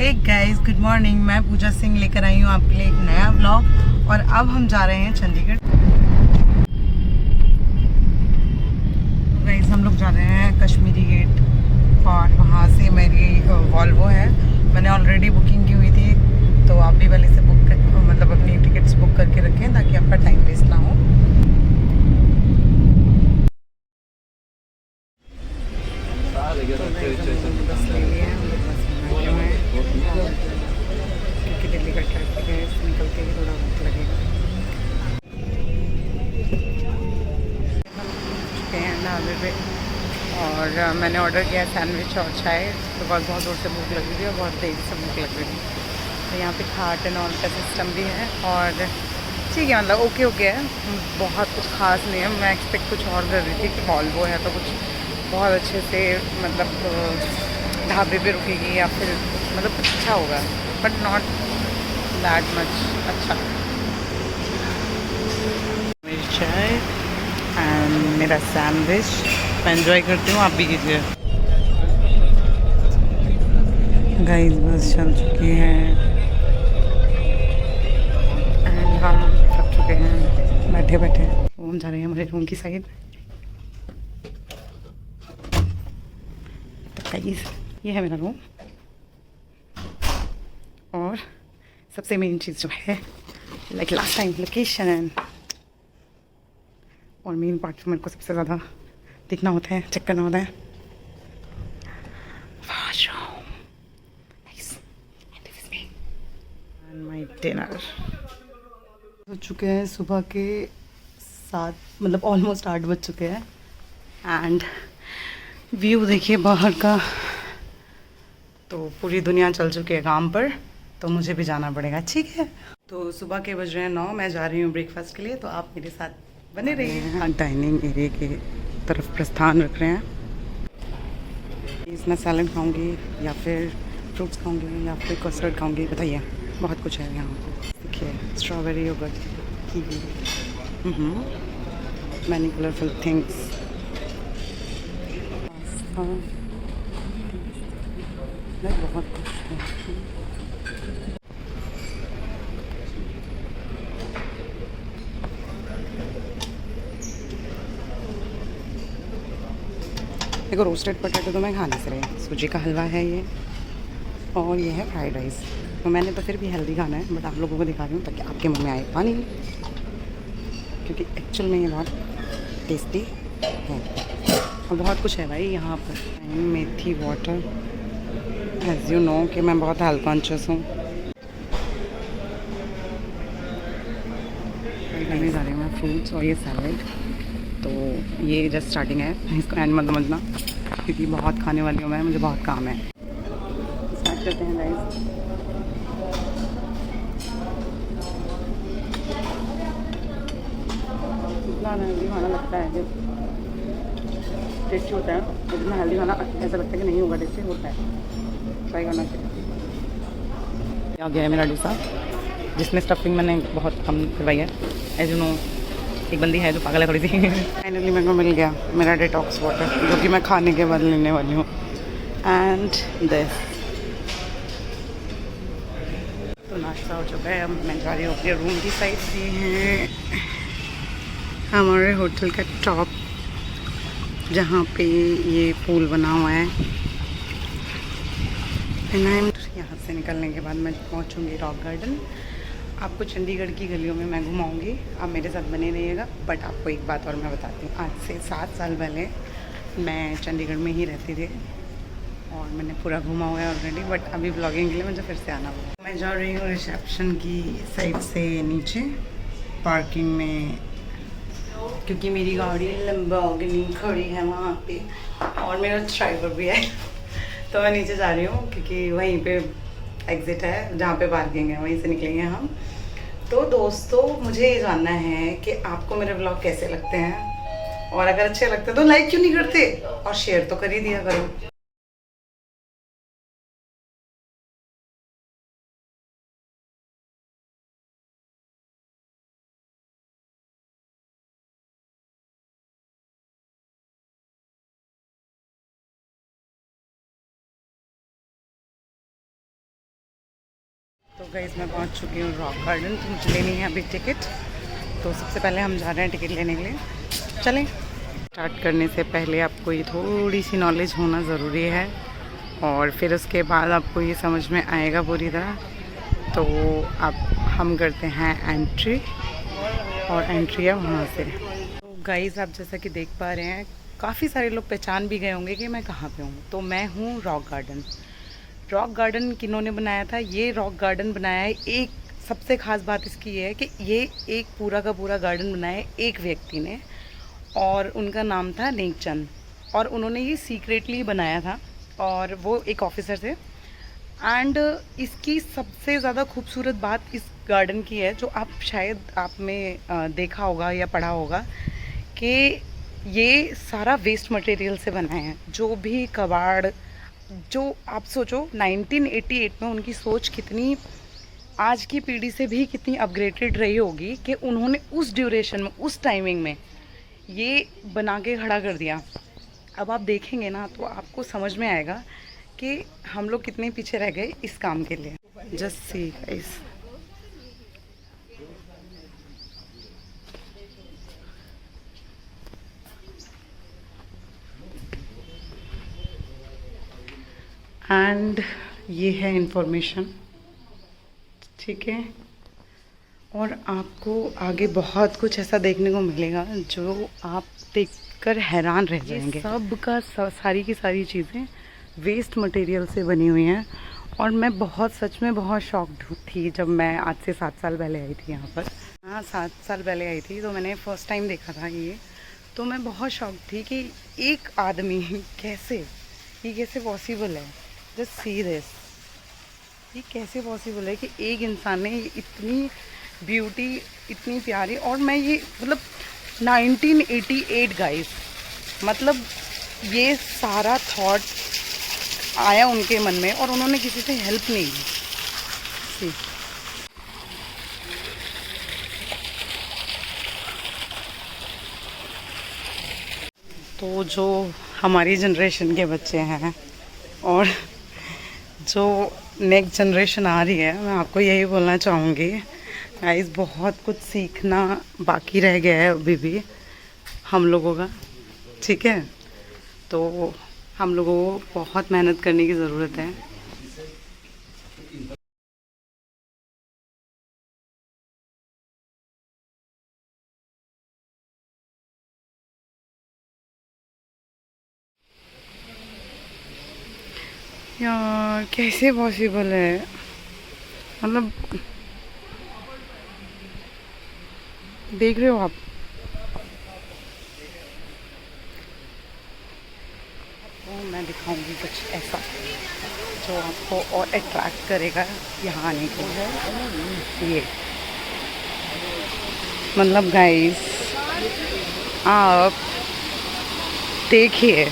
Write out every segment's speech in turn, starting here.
Hey guys, good morning. मैं पूजा सिंह लेकर आई हूँ आपके लिए एक नया व्लॉग। और अब हम जा रहे हैं चंडीगढ़। गाइस, हम लोग जा रहे हैं कश्मीरी गेट और वहाँ से मेरी वॉल्वो है। मैंने ऑलरेडी बुकिंग की हुई थी, तो आप भी पहले से मतलब अपनी टिकट्स बुक करके रखें ताकि आपका टाइम वेस्ट ना हो। बस ले लिए हैं, हम लोग बस में बैठे हुए हैं क्योंकि दिल्ली का ट्रैफिक है, इससे निकलते ही थोड़ा वक्त लगेगा। हम चुके हैं ढाबे पे और मैंने ऑर्डर किया सैंडविच और चाय। तो बहुत दूर से भूख लग रही थी और बहुत देर से भूख लग रही थी। तो यहाँ पे खाट एंड ऑल का सिस्टम भी है और ठीक है, मतलब ओके है, बहुत कुछ खास नहीं है। मैं एक्सपेक्ट कुछ और कर रही थी कि वॉल्वो है तो कुछ बहुत अच्छे से मतलब ढाबे पे रुकेगी या फिर मतलब कुछ अच्छा होगा, बट नॉट दैट मच अच्छा। मेरी चाय एंड मेरा सैंडविच मैं एंजॉय करती हूँ, आप भी कीजिए। गाइस, बस चल चुकी है एंड हम थक चुके हैं बैठे बैठे। हम जा रहे हैं हमारे रूम की साइड। तो गाइस, ये है मेरा रूम और सबसे मेन चीज़ जो है like last time location and और मेन पार्ट जो मेरे को सबसे ज़्यादा देखना होता है, चेक करना होता है, वॉशरूम। एंड माय डिनर हो चुके हैं सुबह के 7, मतलब ऑलमोस्ट 8 बज चुके हैं। एंड व्यू देखिए बाहर का। तो पूरी दुनिया चल चुकी है काम पर, तो मुझे भी जाना पड़ेगा, ठीक है। तो सुबह के बज रहे हैं 9, मैं जा रही हूँ ब्रेकफास्ट के लिए, तो आप मेरे साथ बने रहिए। हाँ, डाइनिंग एरिया की तरफ प्रस्थान रख रहे हैं। इसमें सैलड खाऊंगी या फिर फ्रूट्स खाऊंगी या फिर कस्टर्ड खाऊंगी, बताइए। बहुत कुछ है यहाँ पे। देखिए, strawberry yogurt, kiwi, many colourful things, बहुत कुछ है। देखो, रोस्टेड पोटैटो तो मैं खा नहीं रही, सूजी का हलवा है ये, और ये है फ्राइड राइस। तो मैंने तो फिर भी हेल्दी खाना है, बट आप लोगों को दिखा रही हूँ ताकि आपके मुंह में आए पानी, क्योंकि एक्चुअल में ये बहुत टेस्टी है। और बहुत कुछ है भाई यहाँ पर। मेथी वाटर, एज यू नो कि मैं बहुत हेल्थ कॉन्शियस हूँ। मैं जा रही हूँ मैं फ्रूट्स और ये सैलेड। तो ये जस्ट स्टार्टिंग है, इसको एंड मत समझना, क्योंकि बहुत खाने वाली हूँ मैं, मुझे बहुत काम है। स्टार्ट करते हैं गाइस। इतना हेल्दी खाना लगता है कि टेस्टी होता है, इतना हेल्दी खाना ऐसा लगता है कि नहीं होगा, टेस्टी होता है, ट्राई करना चाहिए। आ गया है मेरा डोसा, जिसमें स्टफिंग मैंने बहुत कम करवाई है। एज यू नो, एक बंदी है जो पागल है थोड़ी सी। फाइनली मेरे को मिल गया मेरा डिटॉक्स वाटर, जो कि मैं खाने के बाद लेने वाली हूँ। एंड दिस, तो नाश्ता हो चुका है, अब मैं जा रही हूँ अपने रूम की साइड से। हैं हमारे होटल का टॉप, जहाँ पे ये पूल बना हुआ है। यहाँ से निकलने के बाद मैं पहुँचूँगी रॉक गार्डन। आपको चंडीगढ़ की गलियों में मैं घुमाऊँगी, आप मेरे साथ बने रहिएगा। बट आपको एक बात और मैं बताती हूँ, आज से 7 साल पहले मैं चंडीगढ़ में ही रहती थी और मैंने पूरा घूमा हुआ है ऑलरेडी, बट अभी ब्लॉगिंग के लिए मुझे फिर से आना होगा। मैं जा रही हूँ रिसेप्शन की साइड से नीचे पार्किंग में, क्योंकि मेरी गाड़ी लंबोर्गिनी खड़ी है वहाँ पे और मेरा ड्राइवर भी है। तो मैं नीचे जा रही हूँ क्योंकि वहीं पे एग्ज़िट है, जहाँ पे पार्किंग है वहीं से निकलेंगे हम। तो दोस्तों, मुझे ये जानना है कि आपको मेरे ब्लॉग कैसे लगते हैं, और अगर अच्छे लगते हैं तो लाइक क्यों नहीं करते, और शेयर तो कर ही दिया करो। तो गाइस मैं पहुंच चुकी हूँ रॉक गार्डन। तो मुझे लेनी है अभी टिकट। तो सबसे पहले हम जा रहे हैं टिकट लेने के लिए। चलें। स्टार्ट करने से पहले आपको ये थोड़ी सी नॉलेज होना ज़रूरी है और फिर उसके बाद आपको ये समझ में आएगा पूरी तरह। तो आप हम करते हैं एंट्री और एंट्री है वहाँ से। तो गाइस आप जैसा कि देख पा रहे हैं काफ़ी सारे लोग पहचान भी गए होंगे कि मैं कहाँ पे हूँ। तो मैं हूँ रॉक गार्डन। रॉक गार्डन किन्होंने बनाया था? ये रॉक गार्डन बनाया है, एक सबसे ख़ास बात इसकी ये है कि ये एक पूरा का पूरा गार्डन बनाया है एक व्यक्ति ने, और उनका नाम था नेकचंद। और उन्होंने ये सीक्रेटली बनाया था और वो एक ऑफिसर थे। एंड इसकी सबसे ज़्यादा खूबसूरत बात इस गार्डन की है, जो आप शायद आप में देखा होगा या पढ़ा होगा, कि ये सारा वेस्ट मटेरियल से बना है। जो भी कबाड़, जो आप सोचो 1988 में उनकी सोच कितनी आज की पीढ़ी से भी कितनी अपग्रेडेड रही होगी कि उन्होंने उस ड्यूरेशन में, उस टाइमिंग में ये बना के खड़ा कर दिया। अब आप देखेंगे ना तो आपको समझ में आएगा कि हम लोग कितने पीछे रह गए इस काम के लिए। जस्ट सी गाइस, एंड ये है इंफॉर्मेशन, ठीक है। और आपको आगे बहुत कुछ ऐसा देखने को मिलेगा जो आप देखकर हैरान रह जाएंगे। सब का सारी की सारी चीज़ें वेस्ट मटेरियल से बनी हुई हैं। और मैं बहुत, सच में बहुत शॉक्ड थी जब मैं आज से 7 साल पहले आई थी यहाँ पर। हाँ, 7 साल पहले आई थी तो मैंने फ़र्स्ट टाइम देखा था ये। तो मैं बहुत शॉक्ड थी कि एक आदमी ये कैसे पॉसिबल है। जस्ट सी दिस, ये कैसे पॉसिबल है कि एक इंसान ने इतनी ब्यूटी, इतनी प्यारी। और मैं ये मतलब 1988 गाइस, मतलब ये सारा थॉट आया उनके मन में और उन्होंने किसी से हेल्प नहीं ली। तो जो हमारी जनरेशन के बच्चे हैं और जो नेक्स्ट जनरेशन आ रही है, मैं आपको यही बोलना चाहूँगी गाइस, बहुत कुछ सीखना बाकी रह गया है अभी भी हम लोगों का, ठीक है। तो हम लोगों को बहुत मेहनत करने की ज़रूरत है। यार कैसे पॉसिबल है, मतलब देख रहे हो आप, तो मैं दिखाऊंगी कुछ ऐसा जो आपको और अट्रैक्ट करेगा यहाँ आने को। ये मतलब गाइस आप देखिए,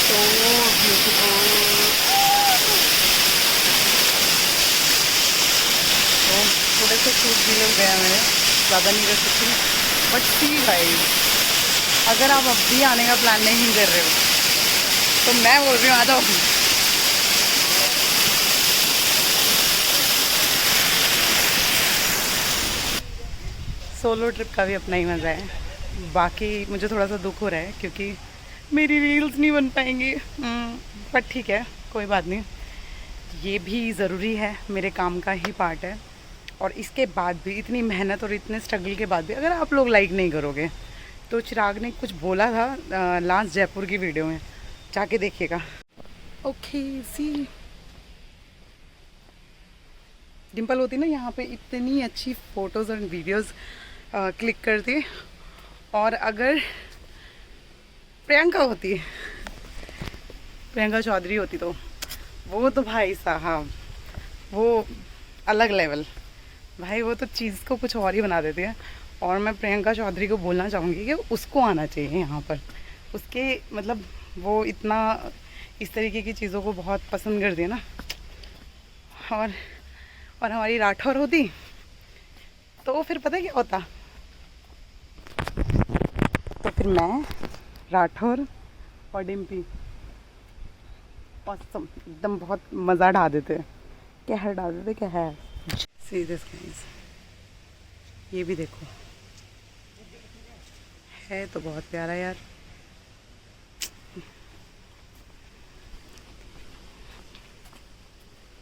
so beautiful। तो थोड़े से शूट भी लोग गया, मैंने ज़्यादा नहीं कर सकती, बट सी गाइस, अगर आप अब भी आने का प्लान नहीं कर रहे हो तो मैं बोल रही हूँ आ जाओ। सोलो ट्रिप का भी अपना ही मज़ा है। बाकी मुझे थोड़ा सा दुख हो रहा है क्योंकि मेरी रील्स नहीं बन पाएंगी, बट ठीक है, कोई बात नहीं। ये भी ज़रूरी है, मेरे काम का ही पार्ट है। और इसके बाद भी, इतनी मेहनत और इतने स्ट्रगल के बाद भी अगर आप लोग लाइक नहीं करोगे, तो चिराग ने कुछ बोला था लास्ट जयपुर की वीडियो में, जाके देखिएगा। ओके सी, डिम्पल होती ना यहाँ पे इतनी अच्छी फ़ोटोज़ और वीडियोज़ क्लिक करती, और अगर प्रियंका होती, प्रियंका चौधरी होती, तो वो तो भाई साहब वो अलग लेवल, भाई वो तो चीज़ को कुछ और ही बना देती है। और मैं प्रियंका चौधरी को बोलना चाहूँगी कि उसको आना चाहिए यहाँ पर। उसके मतलब वो इतना इस तरीके की चीज़ों को बहुत पसंद करती है ना। और हमारी राठौर होती तो फिर पता है क्या होता, फिर मैं, राठौर और डिम्पी औसम एकदम बहुत मज़ा ढा देते, कहर डाल देते कहर। सी दिस गाइस, ये भी देखो, है तो बहुत प्यारा यार।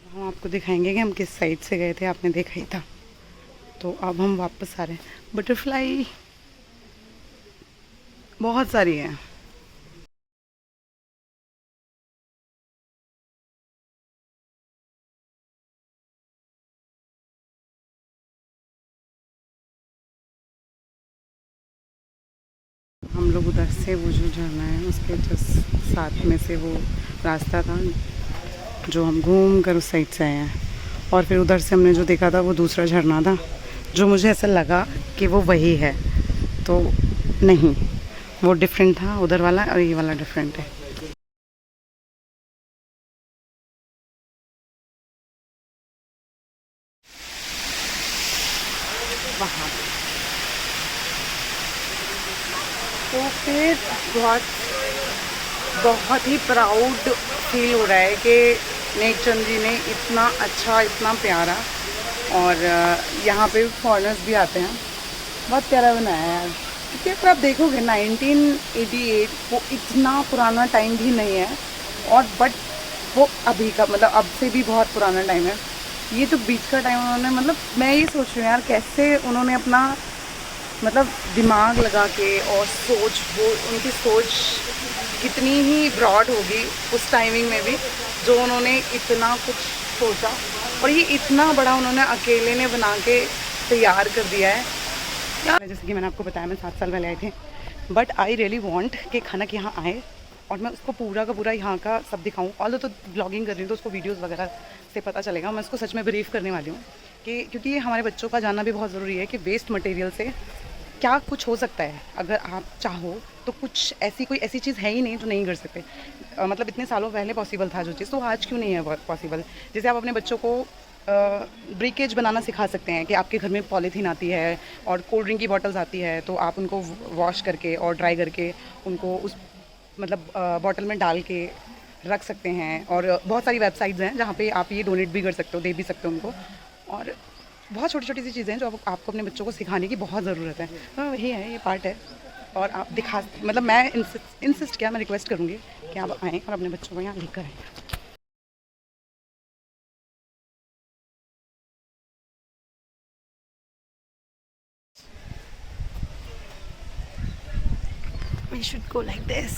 हम आपको दिखाएंगे कि हम किस साइड से गए थे, आपने देखा ही था। तो अब हम वापस आ रहे हैं। बटरफ्लाई बहुत सारी है। हम लोग उधर से वो जो झरना है उसके जस्ट साथ में से वो रास्ता था जो हम घूम कर उस साइड से आए हैं। और फिर उधर से हमने जो देखा था वो दूसरा झरना था, जो मुझे ऐसा लगा कि वो वही है, तो नहीं, वो डिफरेंट था उधर वाला, और ये वाला डिफरेंट है। वहाँ तो फिर बहुत ही प्राउड फील हो रहा है कि नेकचंद जी ने इतना अच्छा, इतना प्यारा, और यहाँ पे फॉरेनर्स भी आते हैं। बहुत प्यारा बनाया है यार, क्योंकि अगर आप देखोगे 1988 वो इतना पुराना टाइम भी नहीं है, और बट वो अभी का मतलब अब से भी बहुत पुराना टाइम है। ये जो बीच का टाइम उन्होंने, मतलब मैं ये सोच रही हूँ यार कैसे उन्होंने अपना मतलब दिमाग लगा के, और सोच, वो उनकी सोच कितनी ही ब्रॉड होगी उस टाइमिंग में भी, जो उन्होंने इतना कुछ सोचा, और ये इतना बड़ा उन्होंने अकेले ने बना के तैयार कर दिया है यार। जैसे कि मैंने आपको बताया, मैं 7 साल पहले आए थे, बट आई रियली वॉन्ट कि खाना के यहाँ आए और मैं उसको पूरा का पूरा यहाँ का सब दिखाऊँ। ऑल तो ब्लॉगिंग कर रही हूँ तो उसको वीडियोज़ वगैरह से पता चलेगा। मैं उसको सच में ब्रीफ करने वाली हूँ कि क्योंकि ये हमारे बच्चों का जानना भी बहुत ज़रूरी है कि वेस्ट मटेरियल से क्या कुछ हो सकता है। अगर आप चाहो तो कुछ ऐसी कोई ऐसी चीज़ है ही नहीं जो नहीं कर सकते। मतलब इतने सालों पहले पॉसिबल था जो चीज़, तो आज क्यों नहीं है पॉसिबल। जैसे आप अपने बच्चों को ब्रेकेज बनाना सिखा सकते हैं कि आपके घर में पॉलीथीन आती है और कोल्ड ड्रिंक की बॉटल्स आती है, तो आप उनको वॉश करके और ड्राई करके उनको उस मतलब बॉटल में डाल के रख सकते हैं। और बहुत सारी वेबसाइट्स हैं जहाँ पे आप ये डोनेट भी कर सकते हो, दे भी सकते हो उनको। और बहुत छोटी छोटी सी चीज़ें हैं जो आपको अपने बच्चों को सिखाने की बहुत ज़रूरत है। तो यही है, ये पार्ट है। और आप दिखा, मतलब मैं इंसिस्ट किया, मैं रिक्वेस्ट करूँगी कि आप आएँ और अपने बच्चों को यहाँ लेकर आएँ। We should go like this.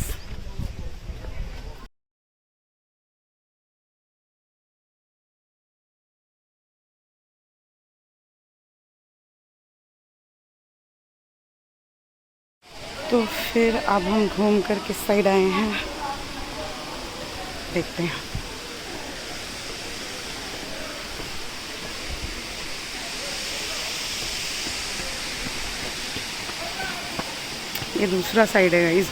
तो फिर अब हम घूम कर किस साइड आए हैं देखते हैं। ये दूसरा साइड है गाइस,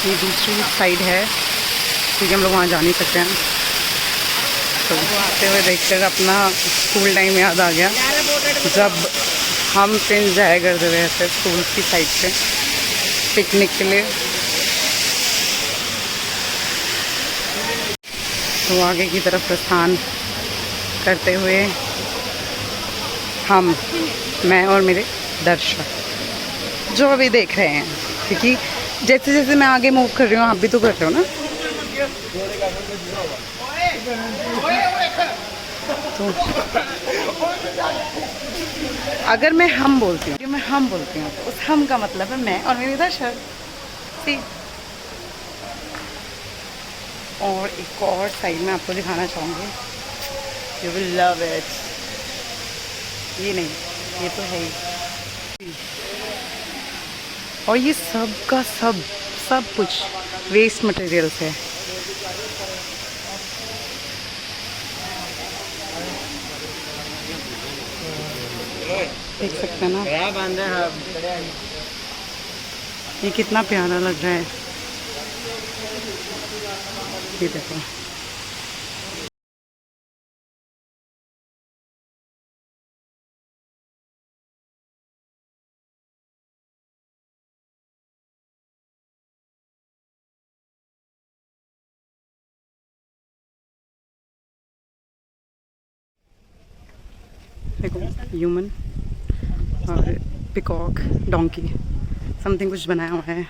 ये दूसरी साइड है क्योंकि हम लोग वहाँ जा नहीं सकते हैं। तो आते हुए देखकर अपना स्कूल टाइम याद आ गया, जब हम फ्रेंड्स जाया करते थे ऐसे स्कूल की साइड से पिकनिक के लिए। तो आगे की तरफ प्रस्थान करते हुए मैं और मेरे दर्शक जो अभी देख रहे हैं, क्योंकि जैसे जैसे मैं आगे मूव कर रही हूँ आप भी तो कर रहे हो ना। तो अगर मैं हम बोलती हूँ तो उस हम का मतलब है मैं और मेरे दर्शक। और एक और साइड में आपको दिखाना चाहूँगी, यू विल लव इट। ये नहीं, ये तो है ही। और ये सब का सब कुछ वेस्ट मटेरियल है। देख सकते हैं ना, ये कितना प्यारा लग रहा है, ये देखो। देखो ह्यूमन और पिकॉक डोंकी समथिंग कुछ बनाया हुआ है।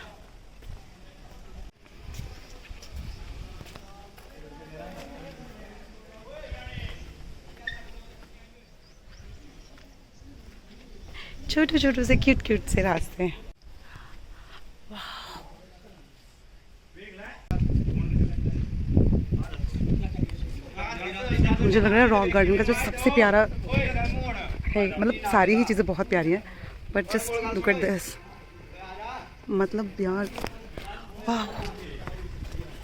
छोटे छोटे से क्यूट क्यूट से रास्ते। मुझे लग रहा है रॉक गार्डन का जो सबसे प्यारा है, मतलब सारी ही चीज़ें बहुत प्यारी हैं, but just look at this, मतलब यार वाह,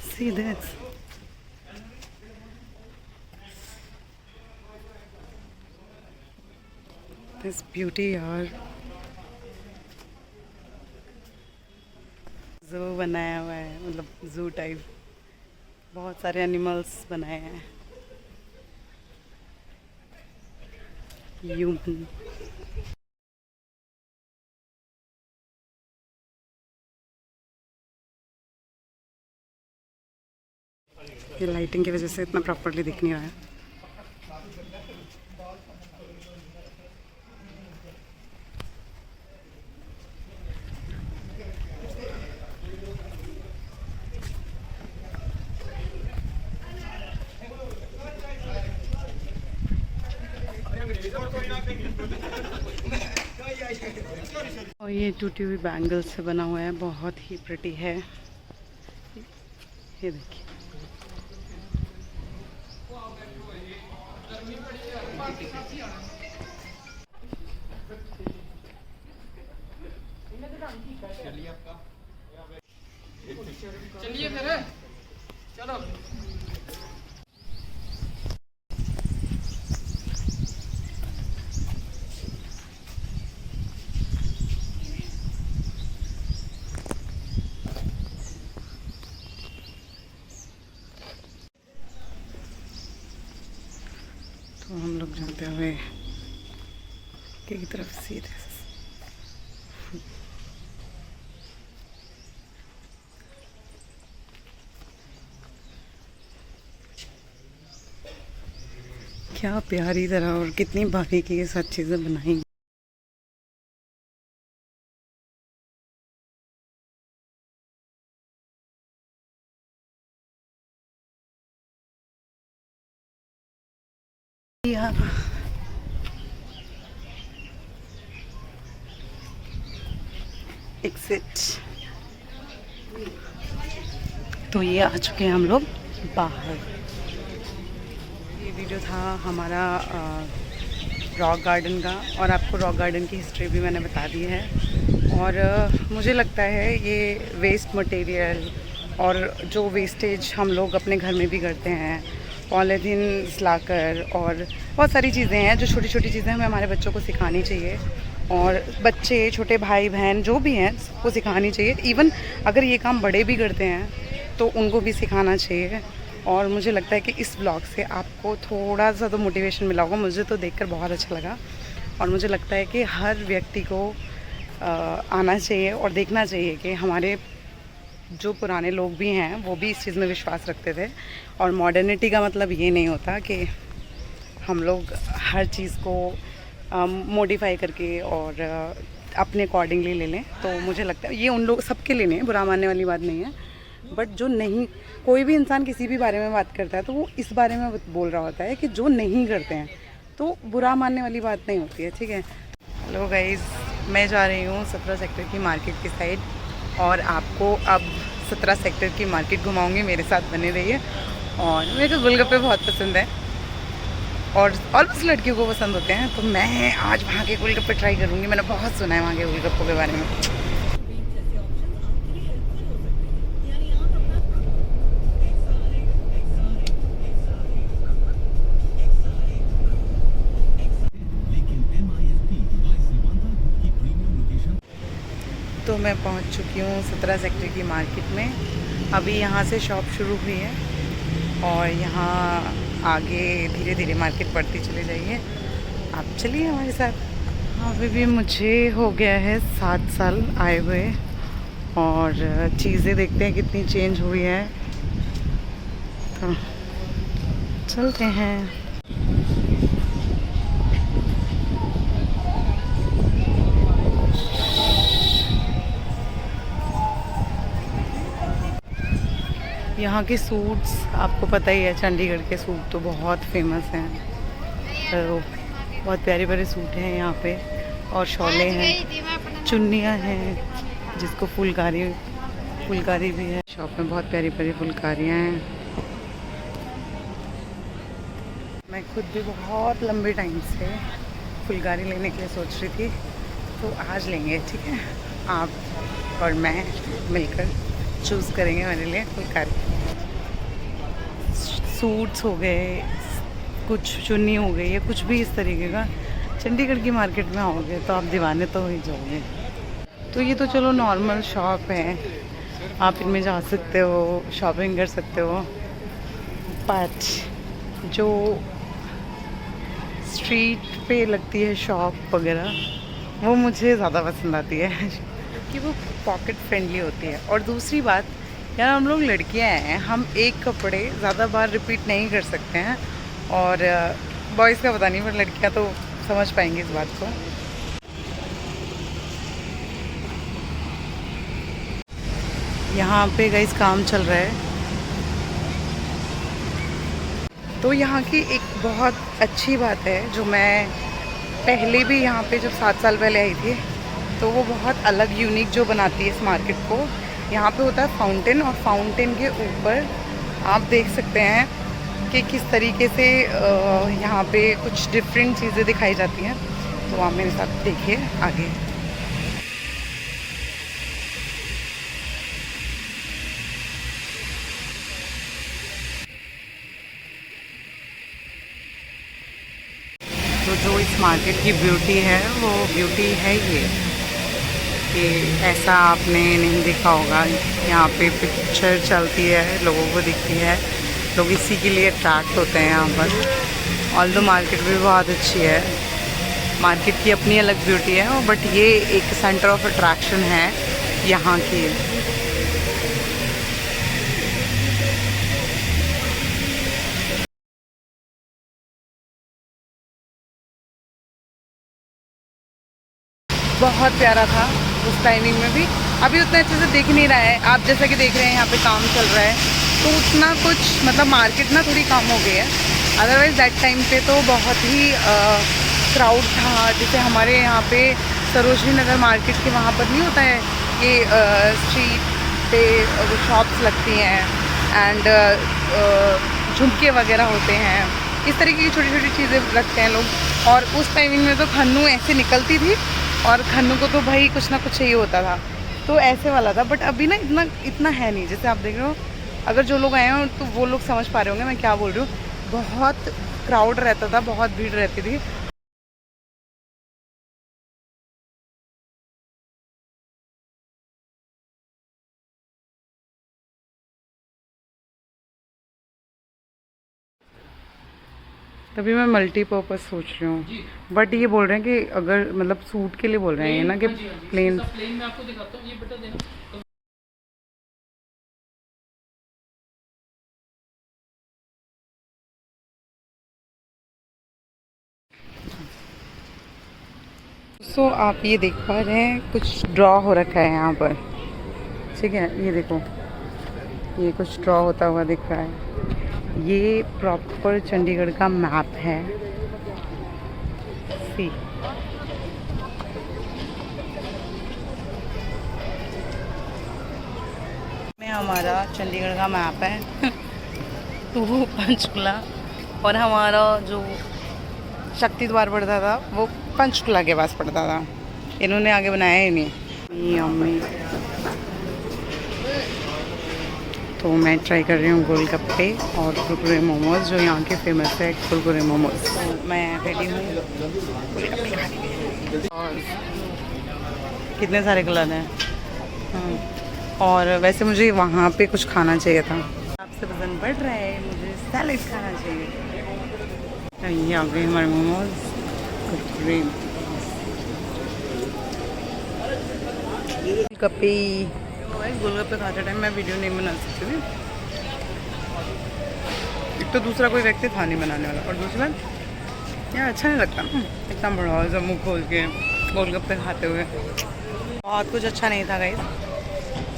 सी दिस ब्यूटी यार। ज़ू बनाया हुआ है, मतलब ज़ू टाइप, बहुत सारे एनिमल्स बनाए हैं। ह्यूमन ये लाइटिंग की वजह से इतना प्रॉपरली दिख नहीं रहा है। और ये टूटी हुई बैंगल से बना हुआ है, बहुत ही प्रिटी है। ये देखिए चलिए फिर चलो। तो हम लोग जाते हुए की तरफ सीधे क्या प्यारी तरह और कितनी बारीकी के साथ चीज़ें बनाई। एग्जिट। तो ये आ चुके हैं हम लोग बाहर। ये वीडियो था हमारा रॉक गार्डन का, और आपको रॉक गार्डन की हिस्ट्री भी मैंने बता दी है। और मुझे लगता है ये वेस्ट मटेरियल और जो वेस्टेज हम लोग अपने घर में भी करते हैं, पॉलीथीन लाकर, और बहुत सारी चीज़ें हैं जो छोटी छोटी चीज़ें हमें हमारे बच्चों को सिखानी चाहिए। और बच्चे, छोटे भाई बहन जो भी हैं, सबको सिखानी चाहिए। इवन अगर ये काम बड़े भी करते हैं तो उनको भी सिखाना चाहिए। और मुझे लगता है कि इस ब्लॉग से आपको थोड़ा सा तो मोटिवेशन मिला होगा। मुझे तो देखकर बहुत अच्छा लगा, और मुझे लगता है कि हर व्यक्ति को आना चाहिए और देखना चाहिए कि हमारे जो पुराने लोग भी हैं वो भी इस चीज़ में विश्वास रखते थे। और मॉडर्निटी का मतलब ये नहीं होता कि हम लोग हर चीज़ को मॉडिफाई करके और अपने अकॉर्डिंगली ले लें। तो मुझे लगता है ये उन लोग सबके लिए नहीं है, बुरा मानने वाली बात नहीं है। बट जो नहीं, कोई भी इंसान किसी भी बारे में बात करता है तो वो इस बारे में बोल रहा होता है कि जो नहीं करते हैं, तो बुरा मानने वाली बात नहीं होती है, ठीक है। हेलो गाइस, मैं जा रही हूँ 17 सेक्टर की मार्केट की साइड, और आपको अब 17 सेक्टर की मार्केट घुमाऊँगी। मेरे साथ बने रहिए। और मेरे को गोलगप्पे बहुत पसंद है, और ऑलमोस्ट लड़कियों को पसंद होते हैं, तो मैं आज वहाँ के गोलगप्पे ट्राई करूँगी। मैंने बहुत सुना है वहाँ के गोलगप्पों के बारे में। तो मैं पहुँच चुकी हूँ 17 सेक्टर की मार्केट में। अभी यहाँ से शॉप शुरू हुई है, और यहाँ आगे धीरे धीरे मार्केट बढ़ती चली जाइए। आप चलिए हमारे साथ। अभी भी मुझे हो गया है 7 साल आए हुए, और चीज़ें देखते हैं कितनी चेंज हुई है। तो चलते हैं। यहाँ के सूट्स आपको पता ही है, चंडीगढ़ के सूट तो बहुत फेमस हैं। तो बहुत प्यारे प्यारे सूट हैं यहाँ पे, और शॉले हैं, चुन्नियाँ हैं जिसको फुलकारी भी है। शॉप में बहुत प्यारी प्यारी फुलकारियाँ हैं। मैं खुद भी बहुत लंबे टाइम से फुलकारी लेने के लिए सोच रही थी, तो आज लेंगे, ठीक है। आप और मैं मिलकर चूज़ करेंगे मेरे लिए फुलकारी। सूट्स हो गए, कुछ चुन्नी हो गई, या कुछ भी इस तरीके का। चंडीगढ़ की मार्केट में आओगे तो आप दीवाने तो हो ही जाओगे। तो ये तो चलो नॉर्मल शॉप है, आप इनमें जा सकते हो, शॉपिंग कर सकते हो। बट जो स्ट्रीट पे लगती है शॉप वगैरह, वो मुझे ज़्यादा पसंद आती है कि वो पॉकेट फ्रेंडली होती है। और दूसरी बात यार, हम लोग लड़कियां हैं, हम एक कपड़े ज़्यादा बार रिपीट नहीं कर सकते हैं। और बॉयज़ का पता नहीं, पर लड़कियां तो समझ पाएंगी इस बात को। यहाँ पे गाइस काम चल रहा है, तो यहाँ की एक बहुत अच्छी बात है, जो मैं पहले भी यहाँ पे जब 7 साल पहले आई थी, तो वो बहुत अलग यूनिक जो बनाती है इस मार्केट को। यहाँ पे होता है फाउंटेन, और फाउंटेन के ऊपर आप देख सकते हैं कि किस तरीके से यहाँ पे कुछ डिफरेंट चीज़ें दिखाई जाती हैं। तो आप मेरे साथ देखिए आगे। तो जो इस मार्केट की ब्यूटी है, वो ब्यूटी है ये कि ऐसा आपने नहीं देखा होगा। यहाँ पे पिक्चर चलती है, लोगों को दिखती है, लोग इसी के लिए अट्रैक्ट होते हैं यहाँ पर। ऑल दो मार्केट भी बहुत अच्छी है, मार्केट की अपनी अलग ब्यूटी है, बट ये एक सेंटर ऑफ अट्रैक्शन है यहाँ की। बहुत प्यारा था उस टाइमिंग में भी, अभी उतना अच्छे से दिख नहीं रहा है। आप जैसा कि देख रहे हैं यहाँ पे काम चल रहा है, तो उतना कुछ मतलब मार्केट ना थोड़ी कम हो गई है। अदरवाइज़ दैट टाइम पे तो बहुत ही क्राउड था। जैसे हमारे यहाँ पे सरोजनी नगर मार्केट के वहाँ पर नहीं होता है कि स्ट्रीट पे शॉप्स लगती हैं एंड झुमके वगैरह होते हैं, इस तरीके की छोटी छोटी चीज़ें रखते हैं लोग। और उस टाइमिंग में तो खन्नू ऐसे निकलती थी, और खन्नू को तो भाई कुछ ना कुछ चाहिए होता था, तो ऐसे वाला था। बट अभी ना इतना है नहीं, जैसे आप देख रहे हो। अगर जो लोग आए हो तो वो लोग समझ पा रहे होंगे मैं क्या बोल रही हूँ। बहुत क्राउड रहता था, बहुत भीड़ रहती थी। तभी मैं मल्टीपर्पज़ सोच रही हूँ। बट ये बोल रहे हैं कि अगर मतलब सूट के लिए बोल रहे हैं ये ना कि प्लेन। में आपको दिखाता हूँ, ये बेटा देना। सो आप ये देख पा रहे हैं, कुछ ड्रॉ हो रखा है यहाँ पर, ठीक है। ये देखो, ये कुछ ड्रॉ होता हुआ दिख रहा है। ये प्रॉपर चंडीगढ़ का मैप है। सी में हमारा चंडीगढ़ का मैप है टू पंचकुला, और हमारा जो शक्ति द्वार पड़ता था वो पंचकुला के पास पड़ता था। इन्होंने आगे बनाया ही नहीं। अम्मी, तो मैं ट्राई कर रही हूँ गोलगप्पे और कुरकुरे मोमोज, जो यहाँ के फेमस है कुरकुरे मोमोज। तो मैं रेडी हूँ गोलगप्पे खाने के लिए। और कितने सारे कलर हैं। और वैसे मुझे वहाँ पे कुछ खाना चाहिए था। आपसे वजन बढ़ रहा है, मुझे सैलेड खाना चाहिए। ये आ गए हमारे मोमोज, कुरकुरे, गोलगप्पे। गोलगप्पे खाते टाइम मैं वीडियो नहीं बना सकती थी, एक तो दूसरा कोई व्यक्ति था नहीं बनाने वाला, और दूसरा यार अच्छा नहीं लगता ना इतना बड़ा जब मुँह खोल के गोलगप्पे खाते हुए। बहुत कुछ अच्छा नहीं था गाइस,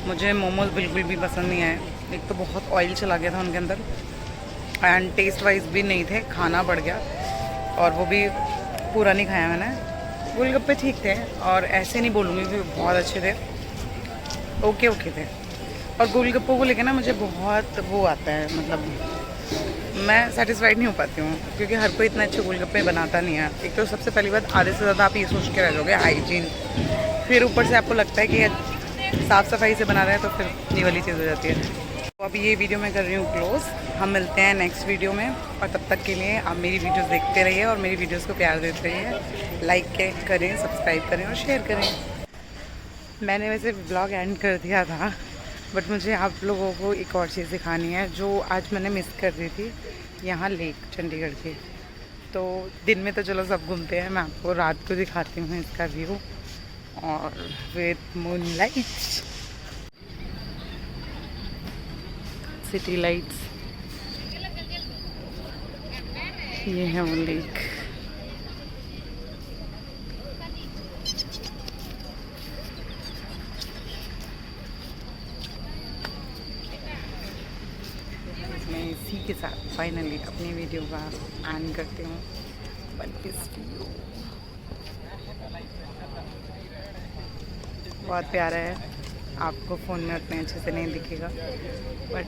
मुझे मोमोज बिल्कुल भी पसंद नहीं आए। एक तो बहुत ऑयल चला गया था उनके अंदर एंड टेस्ट वाइज भी नहीं थे, खाना बढ़ गया और वो भी पूरा नहीं खाया मैंने। गोलगप्पे ठीक थे और ऐसे नहीं बोलूँगी कि बहुत अच्छे थे, ओके ओके थे। और गोलगप्पों को लेकर ना मुझे बहुत वो आता है, मतलब मैं सेटिस्फाइड नहीं हो पाती हूँ क्योंकि हर कोई इतना अच्छे गोलगप्पे बनाता नहीं है। एक तो सबसे पहली बात, आधे से ज़्यादा आप ये सोच के रह जाओगे हाइजीन, फिर ऊपर से आपको लगता है कि साफ़ सफाई से बना रहे हैं तो फिर ये वाली चीज़ हो जाती है। तो अभी ये वीडियो मैं कर रही हूँ क्लोज़, हम मिलते हैं नेक्स्ट वीडियो में और तब तक के लिए आप मेरी वीडियोस देखते रहिए और मेरी वीडियोस को प्यार देते रहिए, लाइक करें, सब्सक्राइब करें और शेयर करें। मैंने वैसे ब्लॉग एंड कर दिया था बट मुझे आप लोगों को एक और चीज़ दिखानी है जो आज मैंने मिस कर दी थी, यहाँ लेक चंडीगढ़ की। तो दिन में तो चलो सब घूमते हैं, मैं आपको रात को दिखाती हूँ इसका व्यू और विद मूनलाइट, सिटी लाइट्स। ये है वो लेक। मैं इसी के साथ फाइनली अपनी वीडियो का एंड करती हूँ। बहुत प्यारा है, आपको फ़ोन में उतने अच्छे से नहीं दिखेगा बट